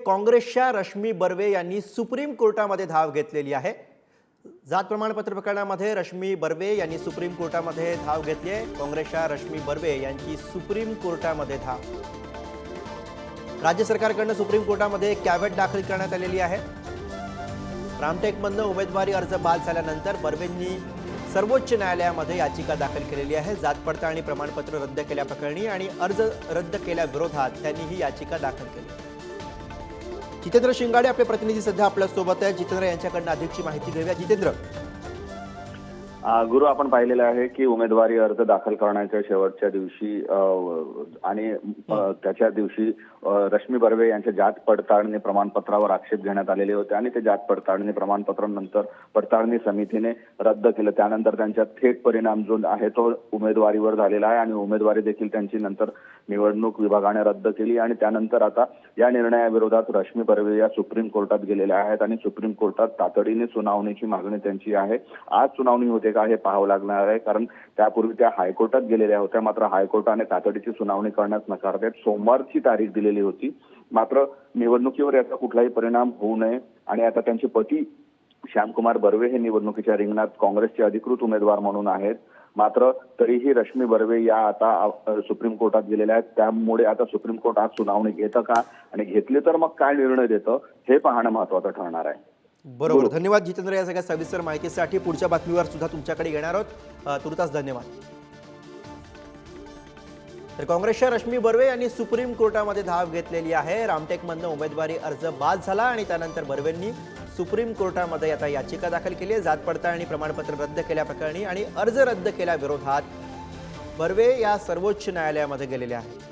काँग्रेसच्या रश्मी बर्वे यांनी सुप्रीम कोर्टामध्ये धाव घेतलेली आहे। जात प्रमाणपत्र प्रकरणामध्ये रश्मी बर्वे यांनी सुप्रीम कोर्टामध्ये धाव घेतली आहे। काँग्रेसच्या रश्मी बर्वे यांची सुप्रीम कोर्टामध्ये धाव। राज्य सरकारकडून सुप्रीम कोर्टामध्ये कॅव्हेट दाखल करण्यात आलेली आहे। रामटेकमधून उमेदवारी अर्ज बाद झाल्यानंतर बर्वेंनी सर्वोच्च न्यायालयामध्ये याचिका दाखल केलेली आहे। जात पडताळणी प्रमाणपत्र रद्द केल्याप्रकरणी आणि अर्ज रद्द केल्याविरोधात त्यांनी ही याचिका दाखल केली। जितेंद्र शिंगाडे आपले प्रतिनिधी सध्या आपल्या सोबत आहेत। जितेंद्र यांच्याकडून अधिकची माहिती घेऊया। जितेंद्र, गुरु, आपण पाहिलेलं आहे की उमेदवारी अर्ज दाखल करण्याच्या शेवटच्या दिवशी आणि त्याच्या दिवशी रश्मी बर्वे यांच्या जात पडताळणी प्रमाणपत्रावर आक्षेप घेण्यात आलेले होते आणि ते जात पडताळणी प्रमाणपत्र नंतर पडताळणी समितीने रद्द केलं। त्यानंतर त्यांचा थेट परिणाम जो आहे तो उमेदवारीवर झालेला आहे आणि उमेदवारी देखील त्यांची नंतर निवडणूक विभागाने रद्द केली आणि त्यानंतर आता या निर्णयाविरोधात रश्मी बर्वे या सुप्रीम कोर्टात गेलेल्या आहेत आणि सुप्रीम कोर्टात तातडीने सुनावणीची मागणी त्यांची आहे। आज सुनावणी होते का हे पाहावं लागणार आहे, कारण त्यापूर्वी त्या हायकोर्टात गेलेल्या होत्या, मात्र हायकोर्टाने तातडीची सुनावणी करण्यास नकार देत सोमवारची तारीख दिलेली होती। मात्र निवडणुकीवर याचा कुठलाही परिणाम होऊ नये आणि आता त्यांचे पती श्यामकुमार बर्वे हे निवडणुकीच्या रिंगणात काँग्रेसचे अधिकृत उमेदवार म्हणून आहेत। मात्र तरीही रश्मी बर्वे या आता सुप्रीम कोर्टात गेलेल्या आहेत। त्यामुळे आता सुप्रीम कोर्ट आज सुनावणी घेतं का आणि घेतली तर मग काय निर्णय देतं हे पाहणं महत्त्वाचं ठरणार आहे। बरोबर, धन्यवाद जितेंद्र या सगळ्या सविस्तर माहितीसाठी। पुढच्या बातमीवर सुद्धा तुमच्याकडे येणार आहोत। तुर्तास धन्यवाद। तर काँग्रेसच्या रश्मी बर्वे यांनी सुप्रीम कोर्टामध्ये धाव घेतलेली आहे। रामटेकमधून उमेदवारी अर्ज बाद झाला आणि त्यानंतर बर्वेंनी सुप्रीम कोर्टामध्ये आता याचिका दाखल केली आहे। जात पडताळणी प्रमाणपत्र रद्द केल्याप्रकरणी आणि अर्ज रद्द केल्याविरोधात बर्वे या सर्वोच्च न्यायालयामध्ये गेलेले आहेत।